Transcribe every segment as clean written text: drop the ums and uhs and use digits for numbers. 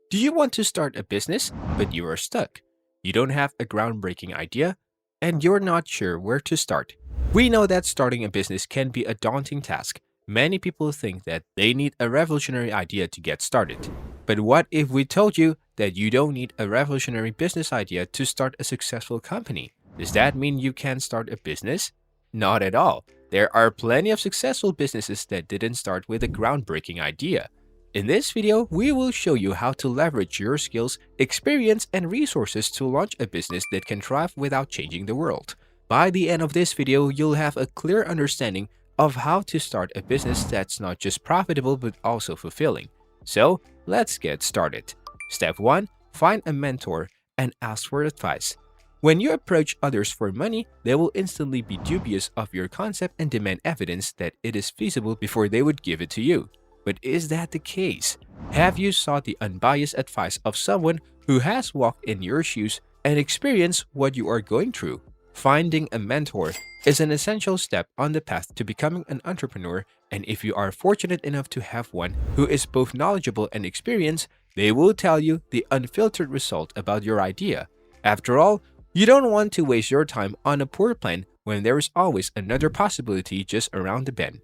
Do you want to start a business, but you are stuck? You don't have a groundbreaking idea, and you're not sure where to start. We know that starting a business can be a daunting task. Many people think that they need a revolutionary idea to get started. But what if we told you that you don't need a revolutionary business idea to start a successful company? Does that mean you can't start a business? Not at all. There are plenty of successful businesses that didn't start with a groundbreaking idea. In this video, we will show you how to leverage your skills, experience, and resources to launch a business that can thrive without changing the world. By the end of this video, you'll have a clear understanding of how to start a business that's not just profitable but also fulfilling. So, let's get started. Step 1. Find a mentor and ask for advice. When you approach others for money, they will instantly be dubious of your concept and demand evidence that it is feasible before they would give it to you. But is that the case? Have you sought the unbiased advice of someone who has walked in your shoes and experienced what you are going through? Finding a mentor is an essential step on the path to becoming an entrepreneur, and if you are fortunate enough to have one who is both knowledgeable and experienced, they will tell you the unfiltered result about your idea. After all, you don't want to waste your time on a poor plan when there is always another possibility just around the bend.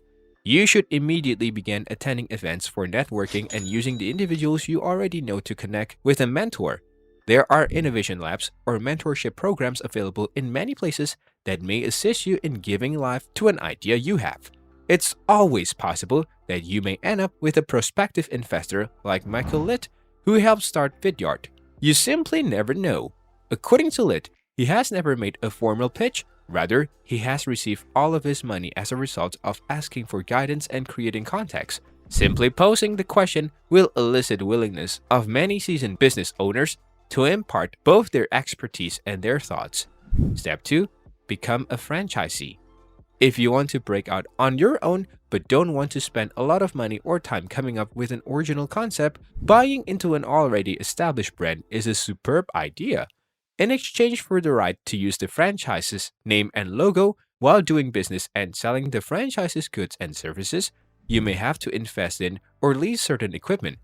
You should immediately begin attending events for networking and using the individuals you already know to connect with a mentor. There are innovation labs or mentorship programs available in many places that may assist you in giving life to an idea you have. It's always possible that you may end up with a prospective investor like Michael Litt, who helped start Vidyard. You simply never know. According to Litt, he has never made a formal pitch. Rather, he has received all of his money as a result of asking for guidance and creating contacts. Simply posing the question will elicit willingness of many seasoned business owners to impart both their expertise and their thoughts. Step 2. Become a franchisee. If you want to break out on your own but don't want to spend a lot of money or time coming up with an original concept, buying into an already established brand is a superb idea. In exchange for the right to use the franchise's name and logo while doing business and selling the franchise's goods and services, you may have to invest in or lease certain equipment.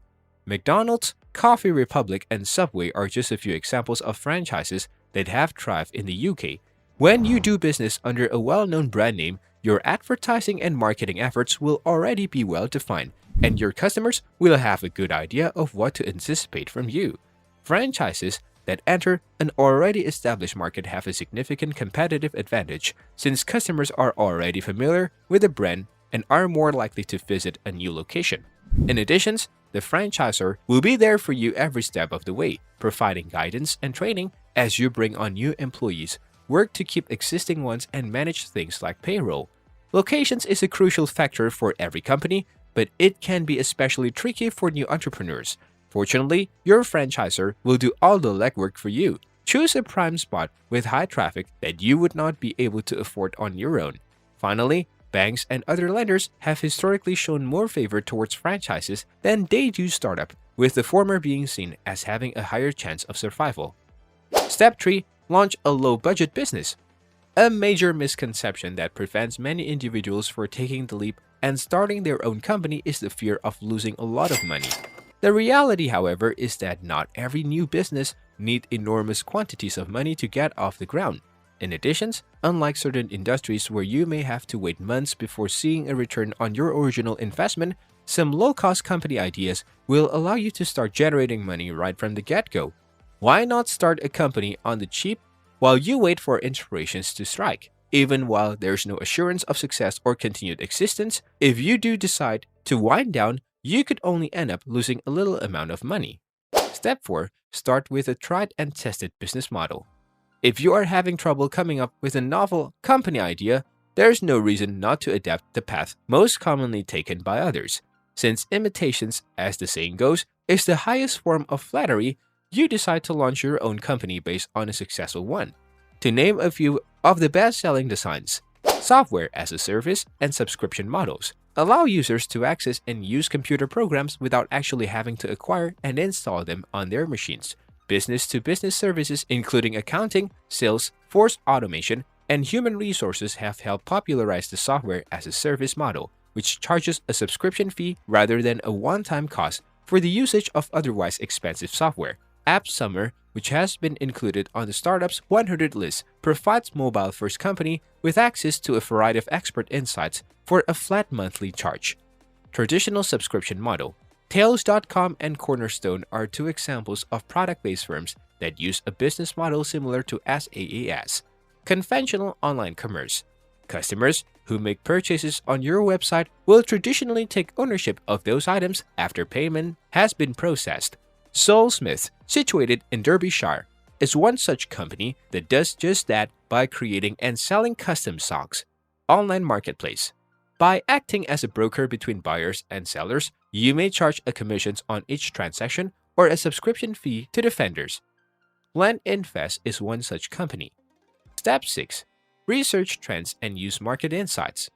McDonald's, Coffee Republic, and Subway are just a few examples of franchises that have thrived in the UK. When you do business under a well-known brand name, your advertising and marketing efforts will already be well-defined, and your customers will have a good idea of what to anticipate from you. Franchises that enter an already established market have a significant competitive advantage since customers are already familiar with the brand and are more likely to visit a new location. In addition, the franchisor will be there for you every step of the way, providing guidance and training as you bring on new employees, work to keep existing ones, and manage things like payroll. Locations is a crucial factor for every company, but it can be especially tricky for new entrepreneurs. Fortunately, your franchisor will do all the legwork for you. Choose a prime spot with high traffic that you would not be able to afford on your own. Finally, banks and other lenders have historically shown more favor towards franchises than they do startup, with the former being seen as having a higher chance of survival. Step 3. Launch a low-budget business. A major misconception that prevents many individuals from taking the leap and starting their own company is the fear of losing a lot of money. The reality, however, is that not every new business needs enormous quantities of money to get off the ground. In addition, unlike certain industries where you may have to wait months before seeing a return on your original investment, some low-cost company ideas will allow you to start generating money right from the get-go. Why not start a company on the cheap while you wait for inspirations to strike? Even while there's no assurance of success or continued existence, if you do decide to wind down, you could only end up losing a little amount of money. Step 4. Start with a tried and tested business model. If you are having trouble coming up with a novel company idea, there's no reason not to adapt the path most commonly taken by others. Since imitations, as the saying goes, is the highest form of flattery, you decide to launch your own company based on a successful one. To name a few of the best-selling designs: software as a service and subscription models allow users to access and use computer programs without actually having to acquire and install them on their machines. Business-to-business services including accounting, sales, force automation, and human resources have helped popularize the software as a service model, which charges a subscription fee rather than a one-time cost for the usage of otherwise expensive software. AppSummer, which has been included on the startup's 100 list, provides mobile-first company with access to a variety of expert insights for a flat monthly charge. Traditional subscription model. Tails.com and Cornerstone are two examples of product-based firms that use a business model similar to SaaS, conventional online commerce. Customers who make purchases on your website will traditionally take ownership of those items after payment has been processed. Soulsmith, situated in Derbyshire, is one such company that does just that by creating and selling custom socks. Online marketplace. By acting as a broker between buyers and sellers, you may charge a commissions on each transaction or a subscription fee to the vendors. Blend Invest is one such company. Step 6. Research trends and use market insights.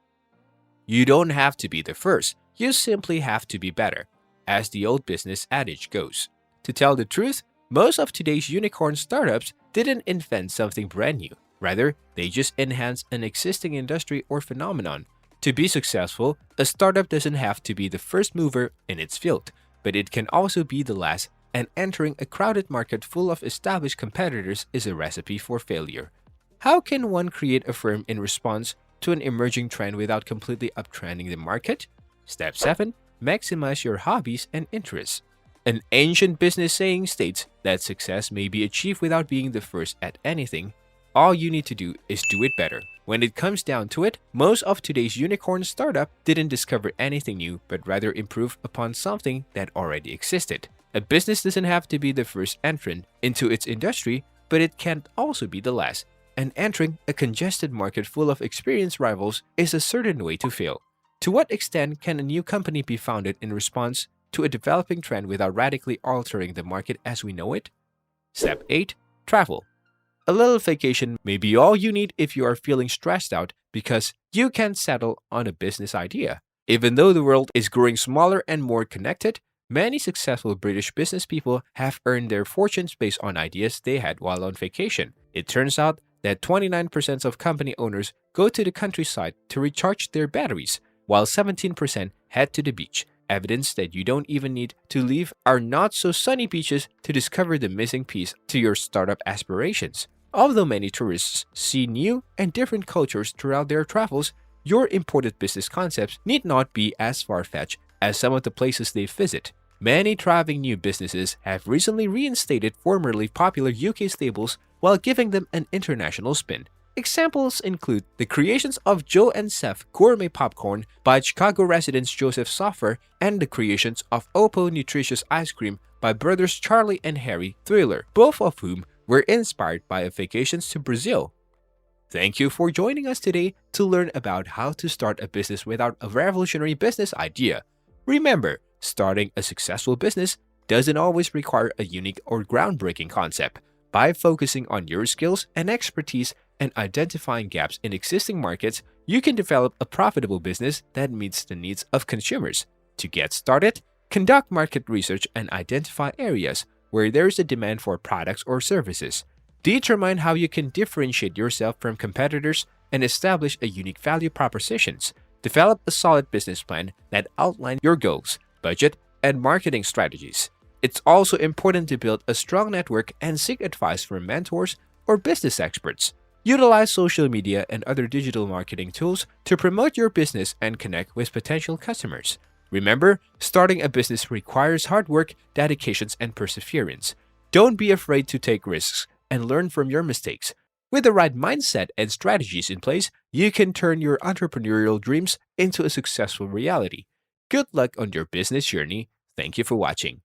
You don't have to be the first, you simply have to be better, as the old business adage goes. To tell the truth, most of today's unicorn startups didn't invent something brand new. Rather, they just enhanced an existing industry or phenomenon. To be successful, a startup doesn't have to be the first mover in its field, but it can also be the last, and entering a crowded market full of established competitors is a recipe for failure. How can one create a firm in response to an emerging trend without completely uptrending the market? Step 7. Maximize your hobbies and interests. An ancient business saying states that success may be achieved without being the first at anything. All you need to do is do it better. When it comes down to it, most of today's unicorn startup didn't discover anything new, but rather improved upon something that already existed. A business doesn't have to be the first entrant into its industry, but it can also be the last. And entering a congested market full of experienced rivals is a certain way to fail. To what extent can a new company be founded in response to a developing trend without radically altering the market as we know it? Step 8. Travel. A little vacation may be all you need if you are feeling stressed out because you can't settle on a business idea. Even though the world is growing smaller and more connected, many successful British business people have earned their fortunes based on ideas they had while on vacation. It turns out that 29% of company owners go to the countryside to recharge their batteries, while 17% head to the beach. Evidence that you don't even need to leave our not-so-sunny beaches to discover the missing piece to your startup aspirations. Although many tourists see new and different cultures throughout their travels, your imported business concepts need not be as far-fetched as some of the places they visit. Many thriving new businesses have recently reinstated formerly popular UK staples while giving them an international spin. Examples include the creations of Joe and Seth gourmet popcorn by Chicago residents Joseph Soffer and the creations of Oppo nutritious ice cream by brothers Charlie and Harry Thriller, both of whom were inspired by vacations to Brazil. Thank you for joining us today to learn about how to start a business without a revolutionary business idea. Remember, starting a successful business doesn't always require a unique or groundbreaking concept. By focusing on your skills and expertise and identifying gaps in existing markets, you can develop a profitable business that meets the needs of consumers. To get started, conduct market research and identify areas where there is a demand for products or services. Determine how you can differentiate yourself from competitors and establish a unique value propositions. Develop a solid business plan that outlines your goals, budget, and marketing strategies. It's also important to build a strong network and seek advice from mentors or business experts. Utilize social media and other digital marketing tools to promote your business and connect with potential customers. Remember, starting a business requires hard work, dedications, and perseverance. Don't be afraid to take risks and learn from your mistakes. With the right mindset and strategies in place, you can turn your entrepreneurial dreams into a successful reality. Good luck on your business journey. Thank you for watching.